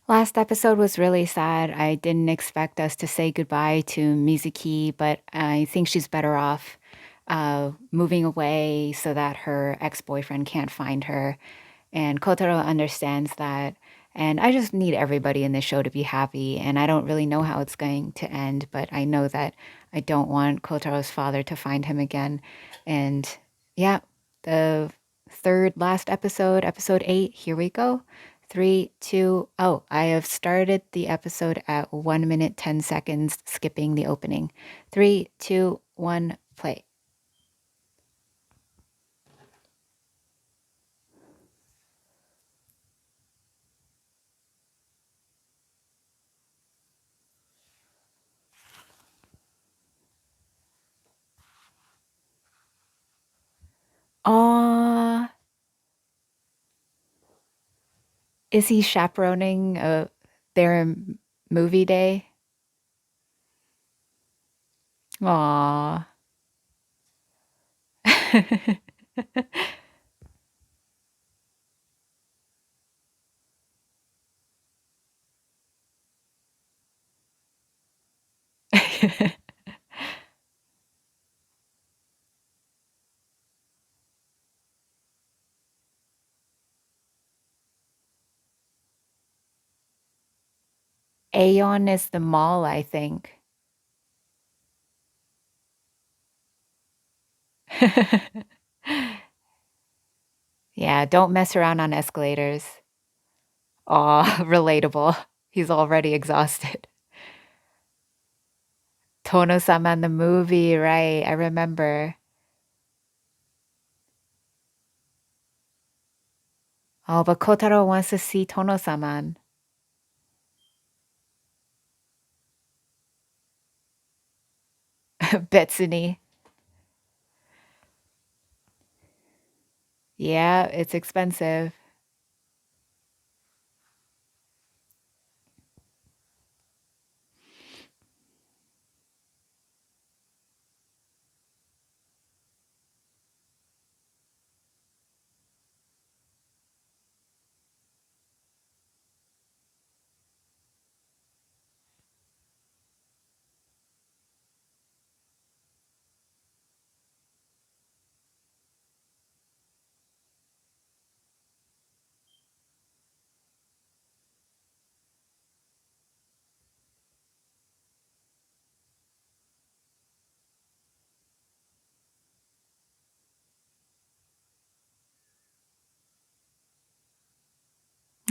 Last episode was really sad. I didn't expect us to say goodbye to Mizuki, but I think she's better off moving away so that her ex-boyfriend can't find her. And Kotaro understands that. And I just need everybody in this show to be happy. And I don't really know how it's going to end, but I know that I don't want Kotaro's father to find him again. And yeah, the third last episode, episode 8, here we go. Three, two, oh, I have started the episode at 1 minute, 10 seconds, skipping the opening. Three, two, one, play. Aww. Is he chaperoning their movie day? Aww. Aeon is the mall, I think. Yeah, don't mess around on escalators. Aw, relatable. He's already exhausted. Tono-sama in the movie, right? I remember. Oh, but Kotaro wants to see Tono-sama. Betsuni. Yeah, it's expensive.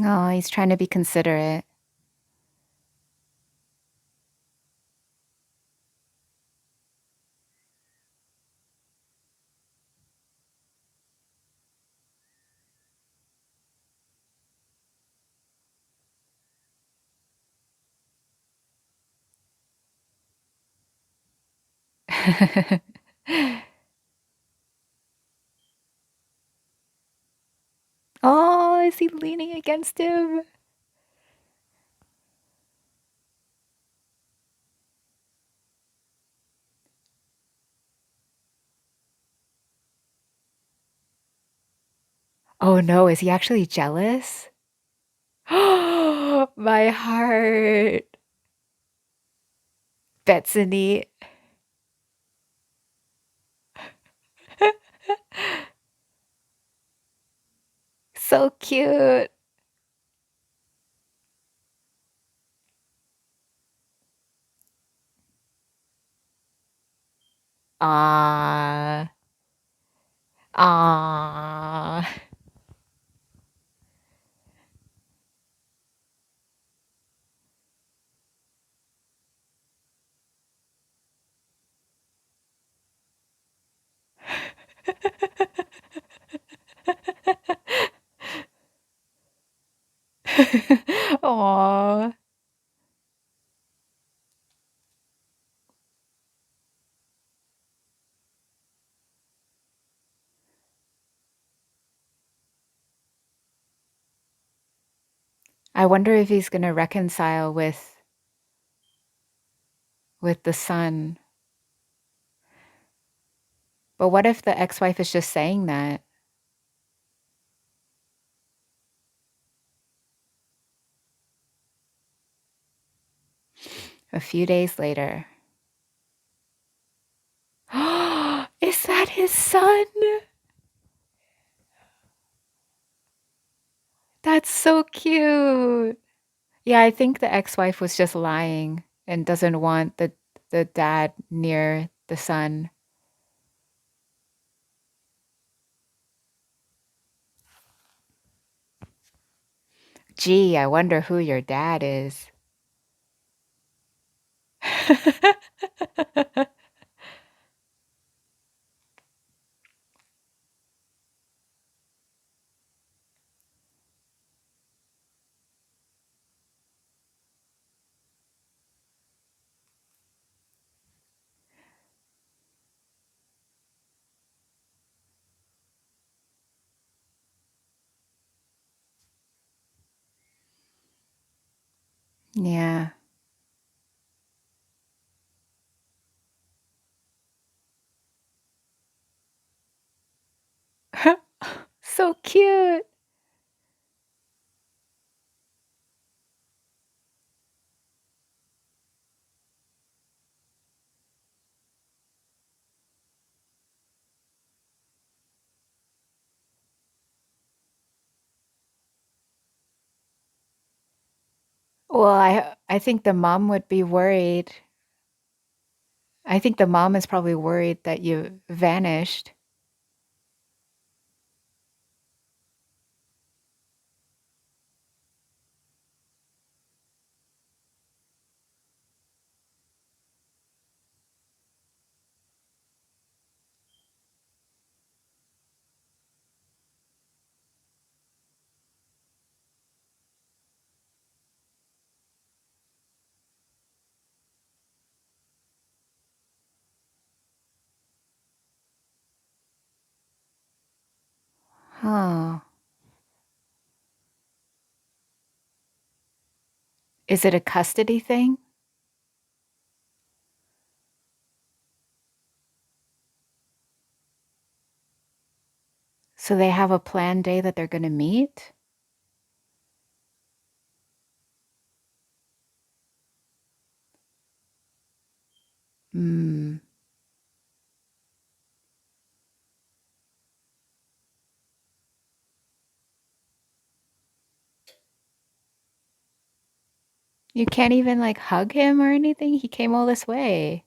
Oh, he's trying to be considerate. Oh, is he leaning against him? Oh no, is he actually jealous? My heart. Betsuni. So cute. Ah. Ah. Aw. I wonder if he's gonna reconcile with the son. But what if the ex-wife is just saying that? A few days later. Is that his son? That's so cute. Yeah, I think the ex-wife was just lying and doesn't want the dad near the son. Gee, I wonder who your dad is. Yeah. So cute. Well, I think the mom would be worried. I think the mom is probably worried that you vanished. Huh. Is it a custody thing? So they have a planned day that they're going to meet? Hmm. You can't even like hug him or anything? He came all this way.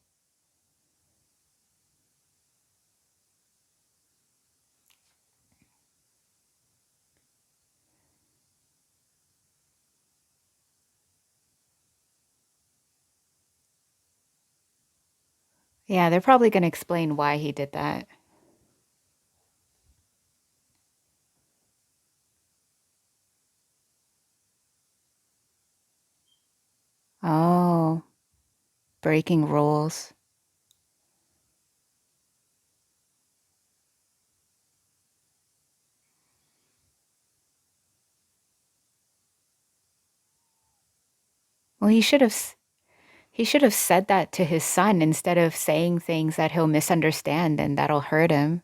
Yeah, they're probably going to explain why he did that. Oh, breaking rules. Well, he should have said that to his son instead of saying things that he'll misunderstand and that'll hurt him.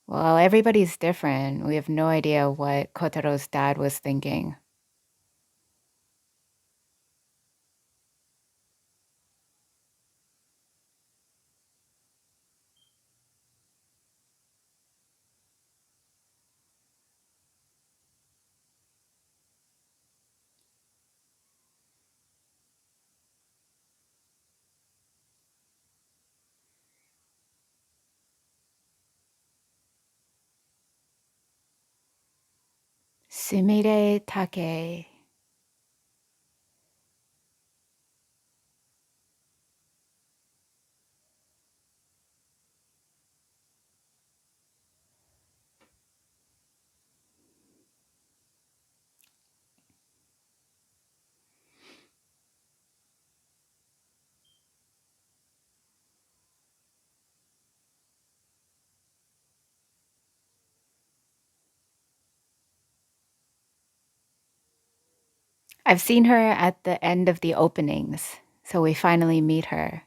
Well, everybody's different. We have no idea what Kotaro's dad was thinking. Sumire Take. I've seen her at the end of the openings, so we finally meet her.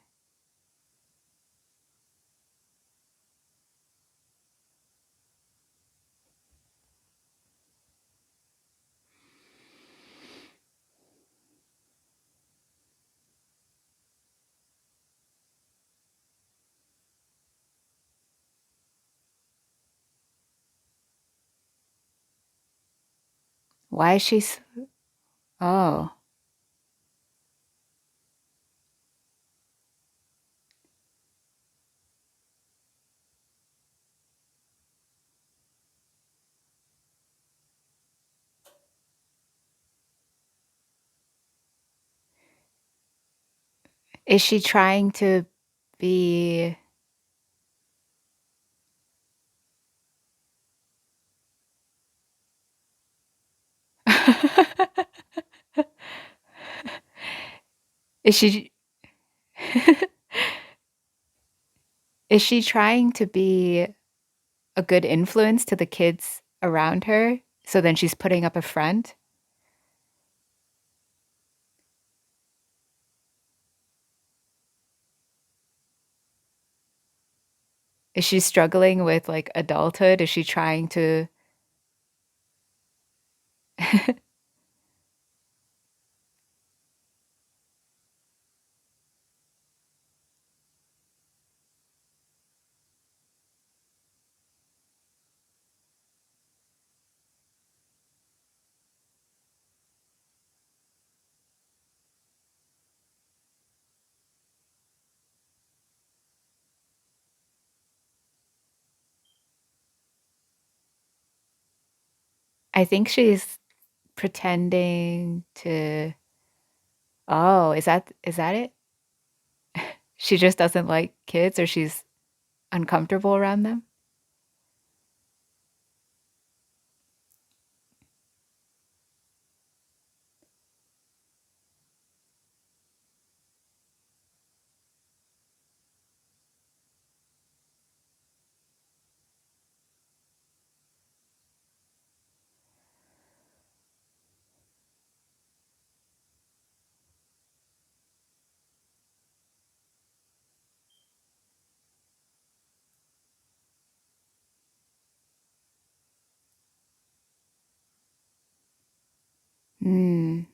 Why is she? Oh, is she trying to be? Is she? Is she trying to be a good influence to the kids around her? So then she's putting up a front. Is she struggling with like adulthood? Is she trying to? I think she's pretending to. Oh, is that it? She just doesn't like kids, or she's uncomfortable around them.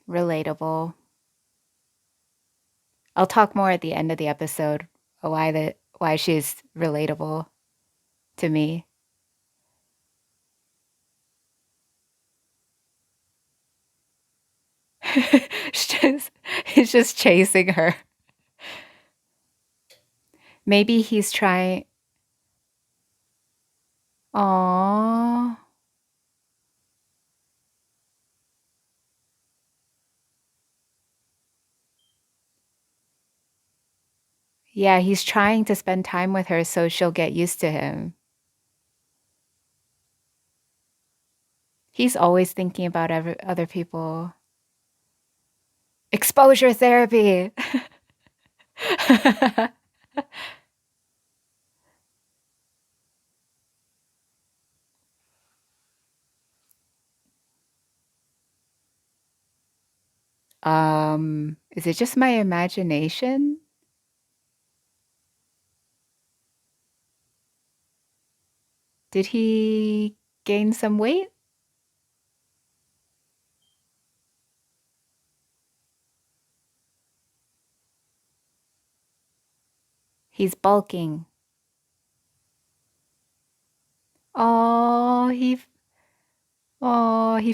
Relatable. I'll talk more at the end of the episode why she's relatable to me. He's just chasing her. Maybe he's trying. Aww. Yeah, he's trying to spend time with her so she'll get used to him. He's always thinking about other people. Exposure therapy. Is it just my imagination? Did he gain some weight? He's bulking. Oh, he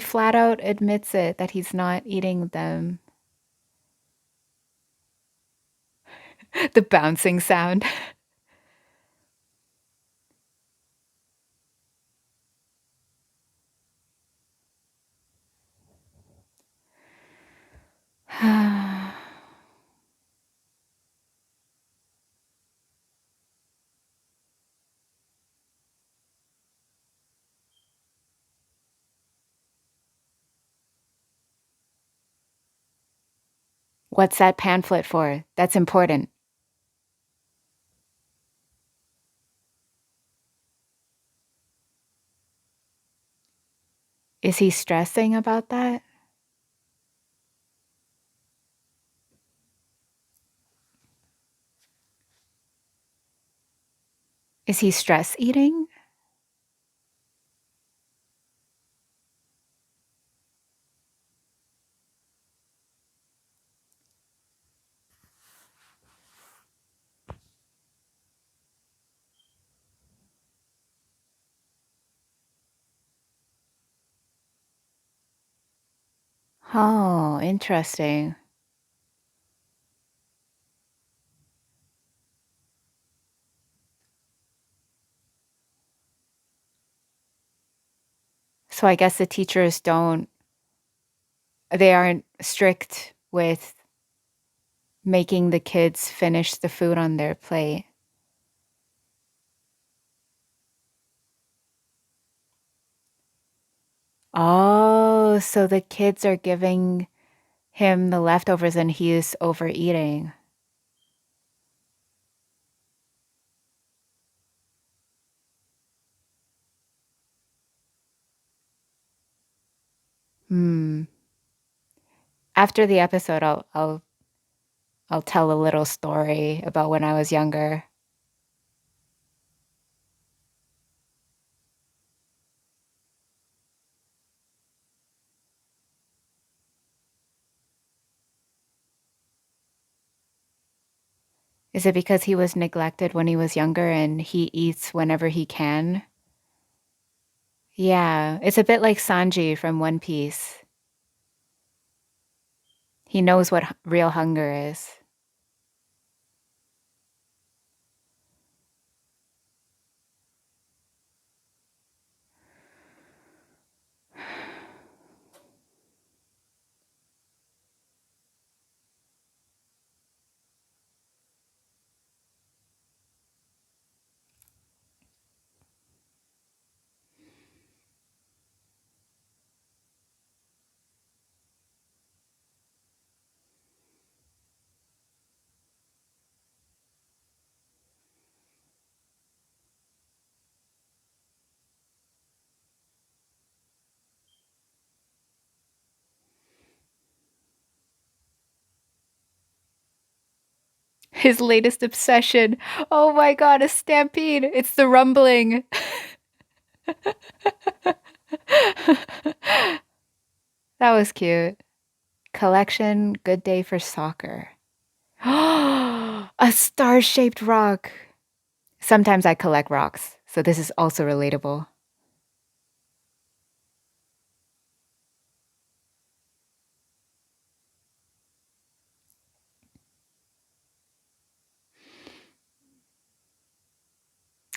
flat out admits it that he's not eating them. The bouncing sound. What's that pamphlet for? That's important. Is he stressing about that? Is he stress eating? Oh, interesting. So I guess the teachers they aren't strict with making the kids finish the food on their plate. Oh, so the kids are giving him the leftovers and he is overeating. Hmm. After the episode, I'll tell a little story about when I was younger. Is it because he was neglected when he was younger and he eats whenever he can? Yeah, it's a bit like Sanji from One Piece. He knows what real hunger is. His latest obsession. Oh my god, a stampede. It's the rumbling. That was cute. Collection, good day for soccer. A star-shaped rock. Sometimes I collect rocks, so this is also relatable.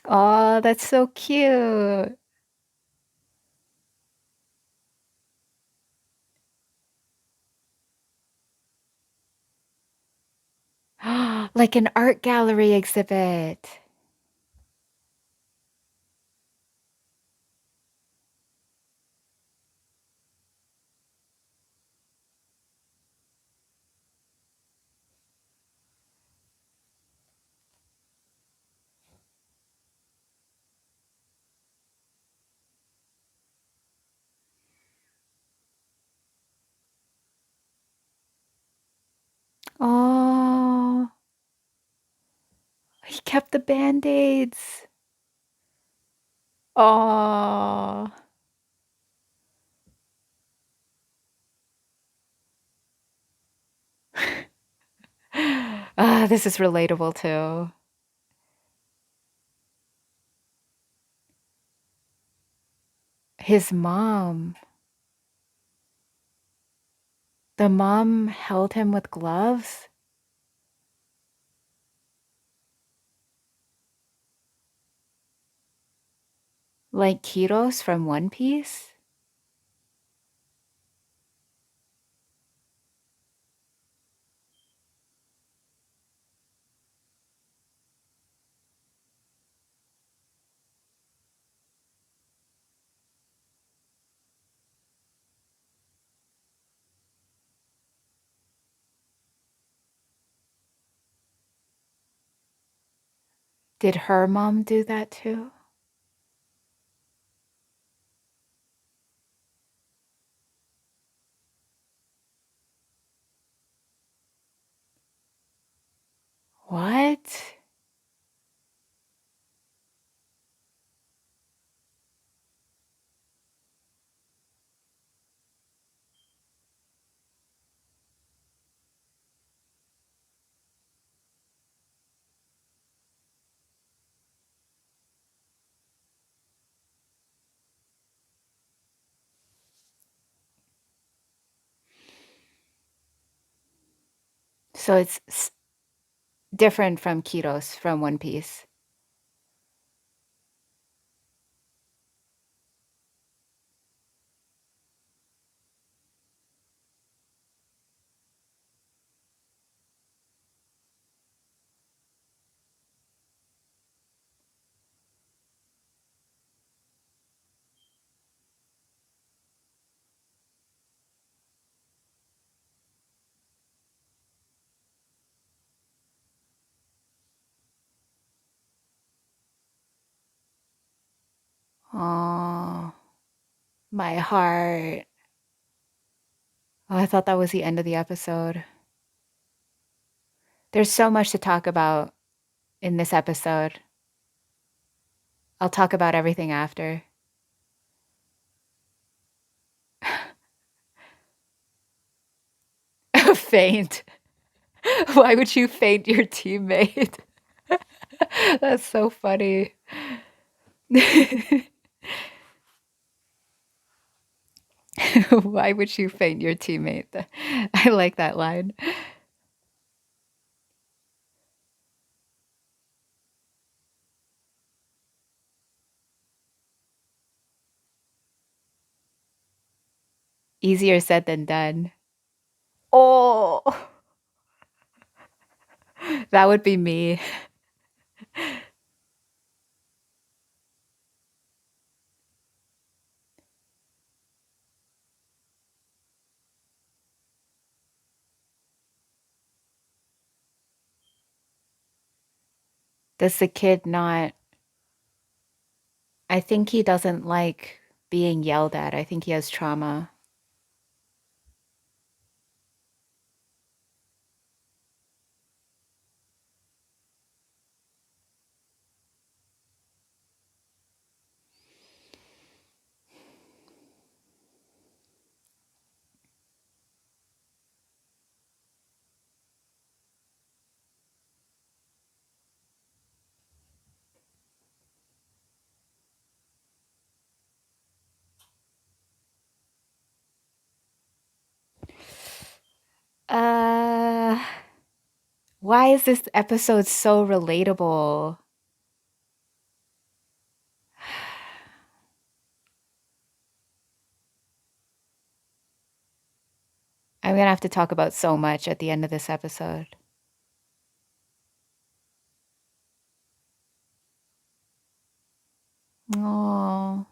Oh, that's so cute. Like an art gallery exhibit. Oh, he kept the band-aids. Oh. Ah, this is relatable too. His mom. The mom held him with gloves? Like Kiros from One Piece? Did her mom do that too? What? So it's different from Kiros from One Piece. Oh, my heart. Oh, I thought that was the end of the episode. There's so much to talk about in this episode. I'll talk about everything after. Faint. Why would you faint your teammate? That's so funny. Why would you faint your teammate? I like that line. Easier said than done. Oh, that would be me. Does the kid not? I think he doesn't like being yelled at. I think he has trauma. Uh, why is this episode so relatable? I'm gonna have to talk about so much at the end of this episode. Oh,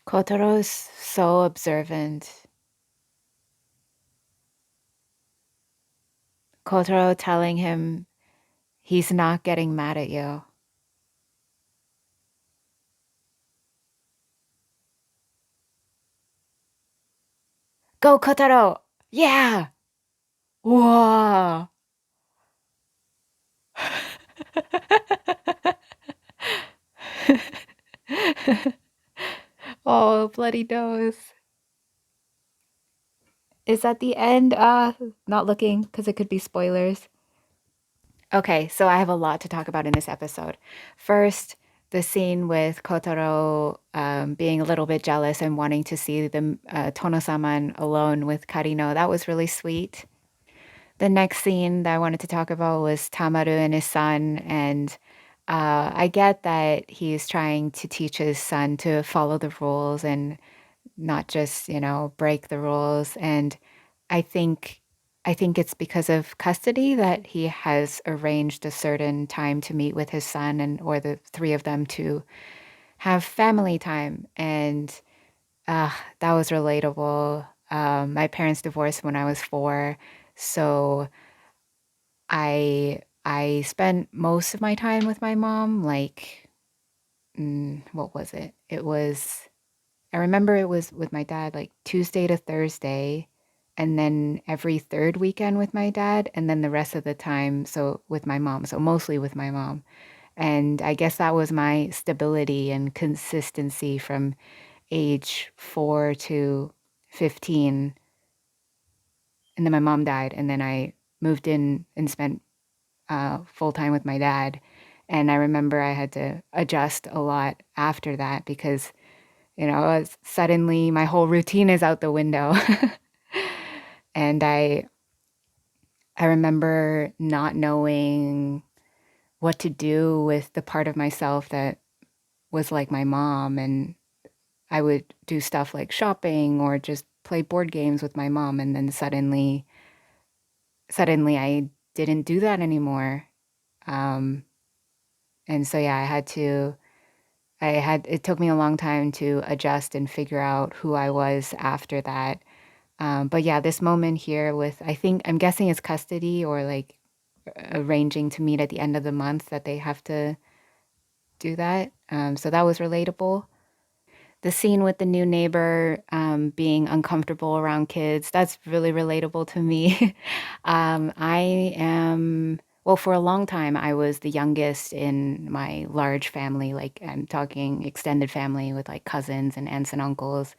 Kotaro's so observant. Kotaro telling him he's not getting mad at you. Go, Kotaro! Yeah! Whoa! Oh, bloody nose. Is that the end? Not looking because it could be spoilers. Okay, so I have a lot to talk about in this episode. First, the scene with Kotaro being a little bit jealous and wanting to see the Tono-saman alone with Karino. That was really sweet. The next scene that I wanted to talk about was Tamaru and his son. And I get that he's trying to teach his son to follow the rules and not just, break the rules. And I think I think it's because of custody that he has arranged a certain time to meet with his son and or the three of them to have family time. And that was relatable. My parents divorced when I was 4, so I spent most of my time with my mom. Like, what was it? I remember it was with my dad, like Tuesday to Thursday. and then every third weekend with my dad, and then the rest of the time, so with my mom, so mostly with my mom. And I guess that was my stability and consistency from age 4 to 15. And then my mom died, and then I moved in and spent full time with my dad. And I remember I had to adjust a lot after that because, suddenly my whole routine is out the window. And I remember not knowing what to do with the part of myself that was like my mom. And I would do stuff like shopping or just play board games with my mom. And then suddenly I didn't do that anymore. Um, and so, yeah, it took me a long time to adjust and figure out who I was after that. But yeah, this moment here with, I'm guessing it's custody or like arranging to meet at the end of the month that they have to do that. So that was relatable. The scene with the new neighbor being uncomfortable around kids, that's really relatable to me. Well, for a long time, I was the youngest in my large family. Like, I'm talking extended family with like cousins and aunts and uncles.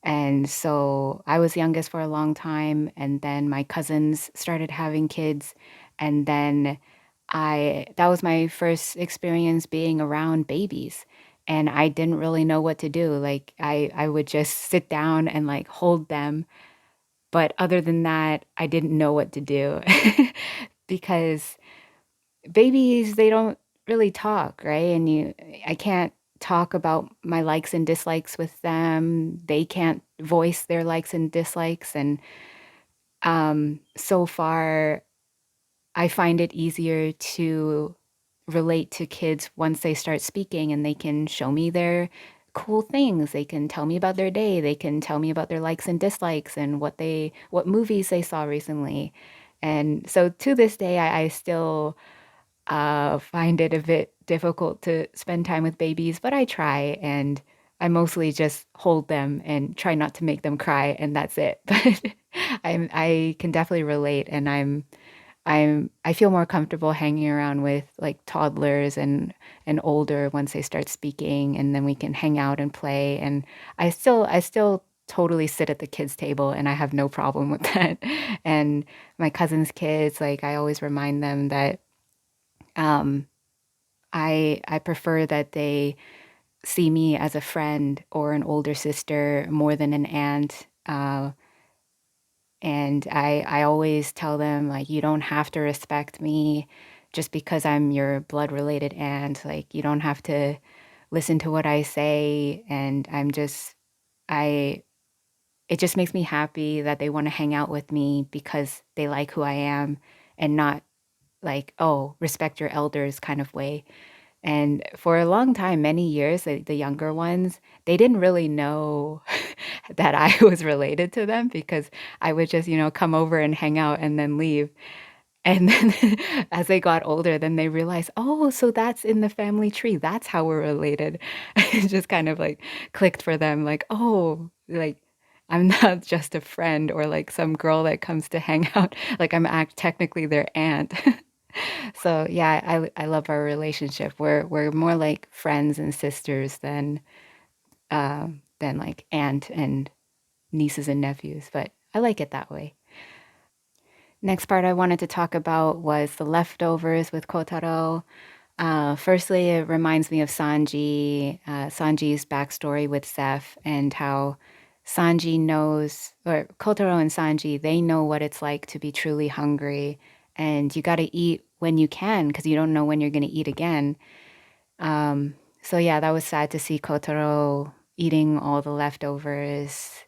And so I was youngest for a long time, and then my cousins started having kids, and then I that was my first experience being around babies, and I didn't really know what to do. Like I would just sit down and like hold them, but other than that, I didn't know what to do because babies, they don't really talk, right? And I can't talk about my likes and dislikes with them. They can't voice their likes and dislikes. And so far, I find it easier to relate to kids once they start speaking and they can show me their cool things. They can tell me about their day. They can tell me about their likes and dislikes and what movies they saw recently. And so to this day, I still find it a bit difficult to spend time with babies, but I try, and I mostly just hold them and try not to make them cry, and that's it. But I can definitely relate, and I feel more comfortable hanging around with like toddlers and older once they start speaking, and then we can hang out and play. And I still totally sit at the kids' table, and I have no problem with that. And my cousin's kids, like I always remind them that um, I prefer that they see me as a friend or an older sister more than an aunt. And I always tell them like you don't have to respect me just because I'm your blood related aunt. Like you don't have to listen to what I say. And I it just makes me happy that they want to hang out with me because they like who I am and not like, oh, respect your elders kind of way. And for a long time, many years, the younger ones, they didn't really know that I was related to them because I would just, come over and hang out and then leave. And then as they got older, then they realized, oh, so that's in the family tree. That's how we're related. It just kind of like clicked for them, like, oh, like I'm not just a friend or like some girl that comes to hang out. Like technically their aunt. So yeah, I love our relationship. We're more like friends and sisters than like aunt and nieces and nephews, but I like it that way. Next part I wanted to talk about was the leftovers with Kotaro. Firstly, it reminds me of Sanji's backstory with Seth and how Sanji knows, or Kotaro and Sanji, they know what it's like to be truly hungry. And you got to eat when you can because you don't know when you're going to eat again. So, yeah, that was sad to see Kotaro eating all the leftovers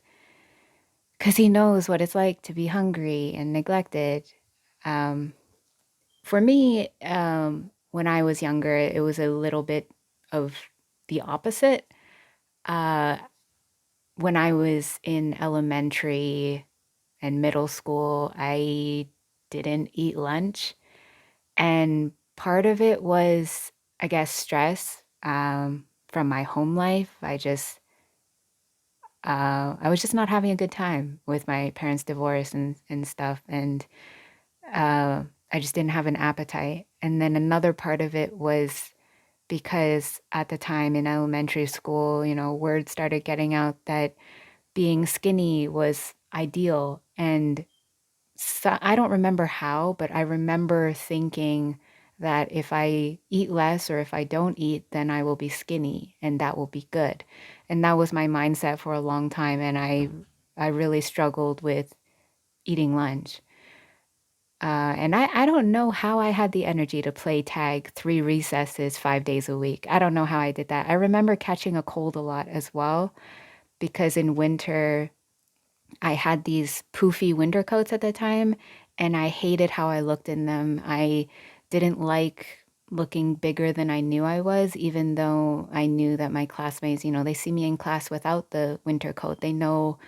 because he knows what it's like to be hungry and neglected. Um, For me, when I was younger, it was a little bit of the opposite. Uh, when I was in elementary and middle school, I didn't eat lunch. And part of it was, I guess, stress from my home life. I was just not having a good time with my parents' divorce and stuff. And uh, I just didn't have an appetite. And then another part of it was because at the time in elementary school, word started getting out that being skinny was ideal. And so I don't remember how, but I remember thinking that if I eat less or if I don't eat, then I will be skinny and that will be good. And that was my mindset for a long time. And I really struggled with eating lunch. And I don't know how I had the energy to play tag 3 recesses 5 days a week. I don't know how I did that. I remember catching a cold a lot as well because in winter, I had these poofy winter coats at the time, and I hated how I looked in them. I didn't like looking bigger than I knew I was, even though I knew that my classmates, they see me in class without the winter coat. They know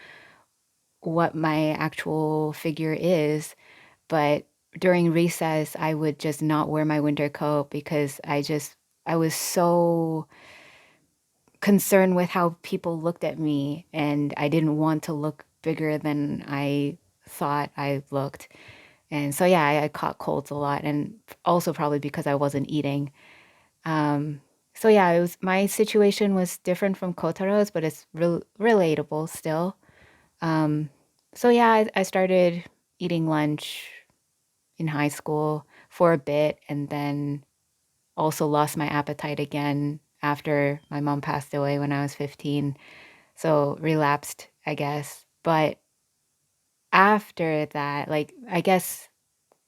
what my actual figure is. But during recess, I would just not wear my winter coat because I was so concerned with how people looked at me, and I didn't want to look bigger than I thought I looked. And so, yeah, I caught colds a lot, and also probably because I wasn't eating. Um, so, yeah, my situation was different from Kotaro's, but it's relatable still. Um, so, yeah, I started eating lunch in high school for a bit, and then also lost my appetite again after my mom passed away when I was 15. So relapsed, I guess. But after that, like, I guess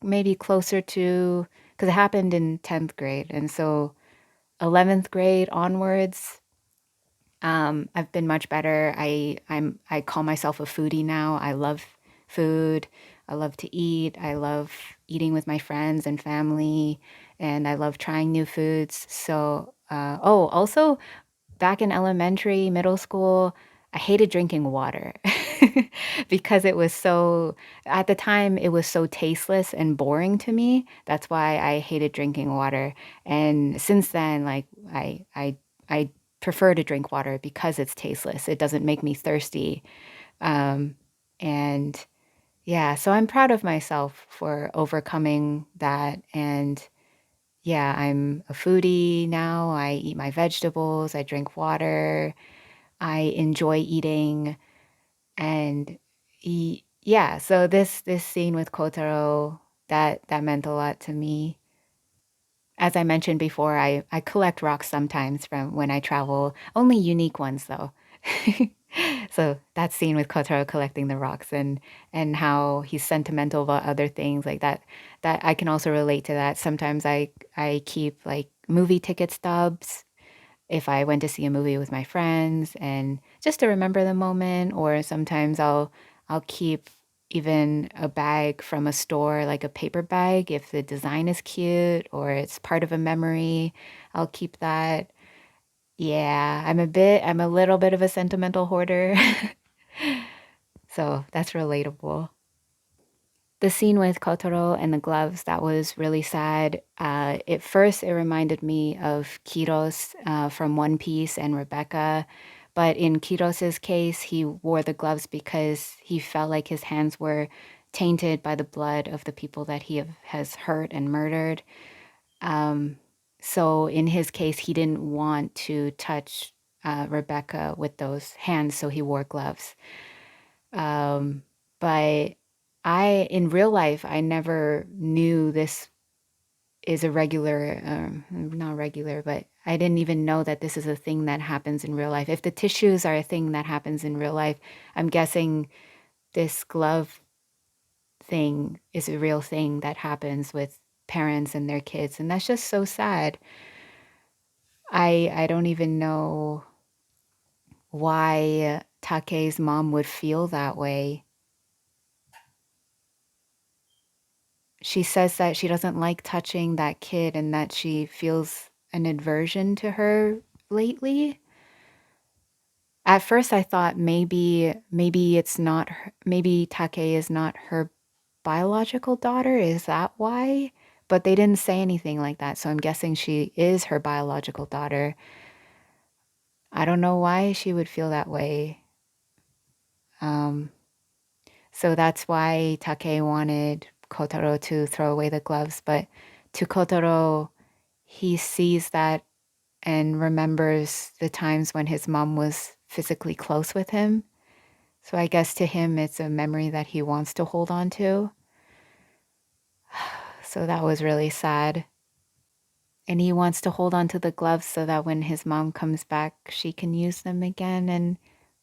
maybe closer to, because it happened in 10th grade. And so 11th grade onwards, I've been much better. I call myself a foodie now. I love food. I love to eat. I love eating with my friends and family, and I love trying new foods. So, also back in elementary, middle school, I hated drinking water because at the time, it was so tasteless and boring to me. That's why I hated drinking water. And since then, like, I prefer to drink water because it's tasteless. It doesn't make me thirsty. Um, and yeah, so I'm proud of myself for overcoming that. And yeah, I'm a foodie now. I eat my vegetables, I drink water, I enjoy eating, and yeah, so this scene with Kotaro, that meant a lot to me. As I mentioned before, I collect rocks sometimes from when I travel, only unique ones though. So that scene with Kotaro collecting the rocks and how he's sentimental about other things like that I can also relate to that. Sometimes I keep like movie ticket stubs if I went to see a movie with my friends and just to remember the moment, or sometimes I'll keep even a bag from a store, like a paper bag, if the design is cute or it's part of a memory, I'll keep that. Yeah, I'm a little bit of a sentimental hoarder. So that's relatable. The scene with Kotaro and the gloves, that was really sad. At first, it reminded me of Kiros from One Piece and Rebecca. But in Kiros's case, he wore the gloves because he felt like his hands were tainted by the blood of the people that has hurt and murdered. Um, so in his case, he didn't want to touch Rebecca with those hands, so he wore gloves. Um, but in real life, I never knew this is a regular, not regular, but I didn't even know that this is a thing that happens in real life. If the tissues are a thing that happens in real life, I'm guessing this glove thing is a real thing that happens with parents and their kids. And that's just so sad. I don't even know why Take's mom would feel that way. She says that she doesn't like touching that kid and that she feels an aversion to her lately. At first I thought maybe it's not her, maybe Take is not her biological daughter. Is that why? But they didn't say anything like that, so I'm guessing she is her biological daughter. I don't know why she would feel that way. Um, so that's why Take wanted Kotaro to throw away the gloves. But to Kotaro, he sees that and remembers the times when his mom was physically close with him. So I guess to him, it's a memory that he wants to hold on to. So that was really sad. And he wants to hold on to the gloves so that when his mom comes back, she can use them again and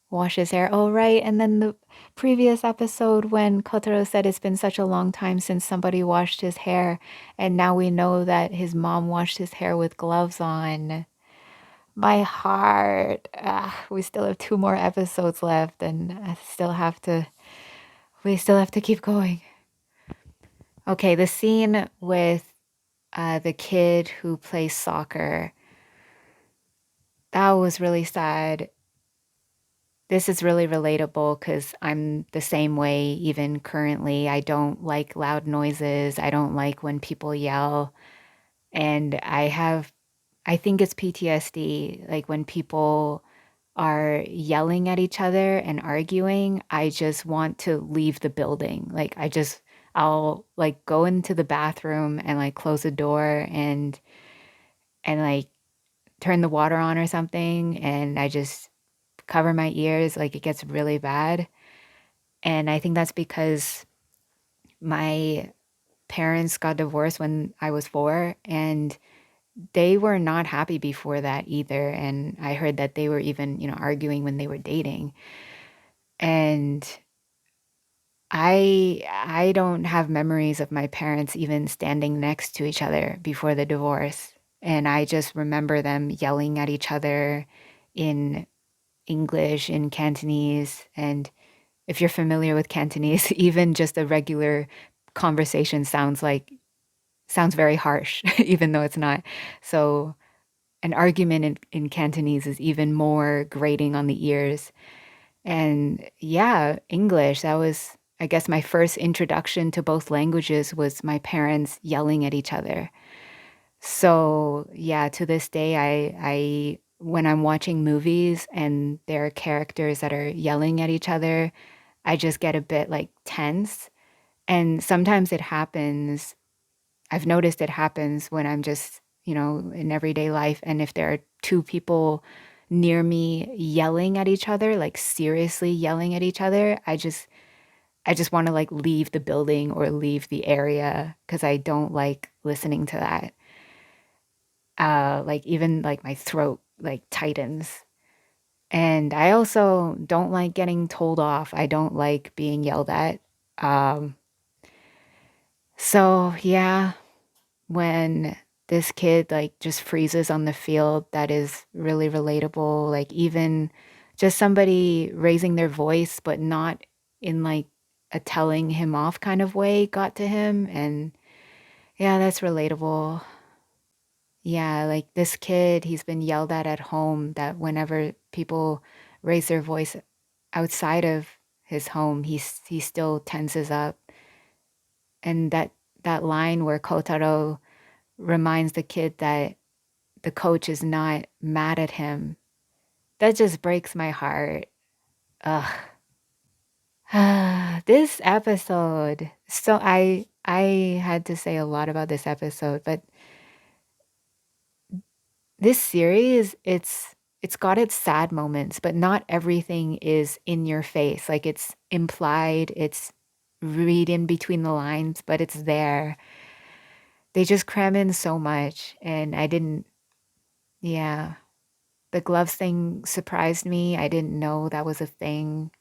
wash his hair. Oh, right. And then the previous episode when Kotaro said it's been such a long time since somebody washed his hair. And now we know that his mom washed his hair with gloves on. My heart. We still have 2 more episodes left, and we still have to keep going. Okay, the scene with the kid who plays soccer, that was really sad. This is really relatable because I'm the same way even currently. I don't like loud noises. I don't like when people yell. And I think it's PTSD. Like when people are yelling at each other and arguing, I just want to leave the building. I'll like go into the bathroom and like close the door and like turn the water on or something. And I just cover my ears. Like it gets really bad. And I think that's because my parents got divorced when I was 4 and they were not happy before that either. And I heard that they were even, arguing when they were dating. And I don't have memories of my parents even standing next to each other before the divorce. And I just remember them yelling at each other in English, in Cantonese. And if you're familiar with Cantonese, even just a regular conversation sounds very harsh, even though it's not. So an argument in Cantonese is even more grating on the ears. And yeah, English, that was, I guess, my first introduction to both languages was my parents yelling at each other. So yeah, to this day, I when I'm watching movies and there are characters that are yelling at each other, I just get a bit like tense. And sometimes it happens. I've noticed it happens when I'm just, in everyday life. And if there are 2 people near me yelling at each other, like seriously yelling at each other, I just want to like leave the building or leave the area because I don't like listening to that. Like even like my throat like tightens. And I also don't like getting told off. I don't like being yelled at. Um, so yeah, when this kid like just freezes on the field, that is really relatable. Like even just somebody raising their voice, but not in like a telling him off kind of way got to him. And yeah, that's relatable. Yeah, like this kid, he's been yelled at home that whenever people raise their voice outside of his home, he still tenses up. And that line where Kotaro reminds the kid that the coach is not mad at him, that just breaks my heart. Ugh. This episode. So I had to say a lot about this episode, but this series, it's got its sad moments, but not everything is in your face. Like it's implied, it's read in between the lines, but it's there. They just cram in so much and I didn't yeah. The gloves thing surprised me. I didn't know that was a thing.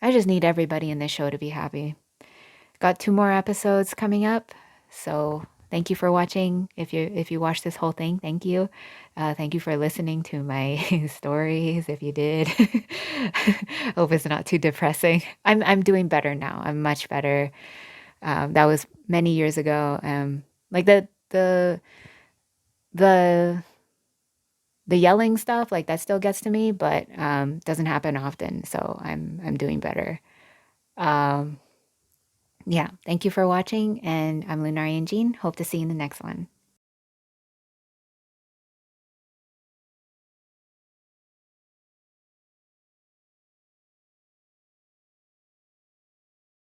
I just need everybody in this show to be happy. Got 2 more episodes coming up, so thank you for watching. If you watched this whole thing, thank you. Thank you for listening to my stories. If you did, hope it's not too depressing. I'm doing better now. I'm much better. That was many years ago. Like the the yelling stuff, like that still gets to me, but doesn't happen often. So I'm doing better. Um, yeah, thank you for watching, and I'm Lunarian Gene. Hope to see you in the next one.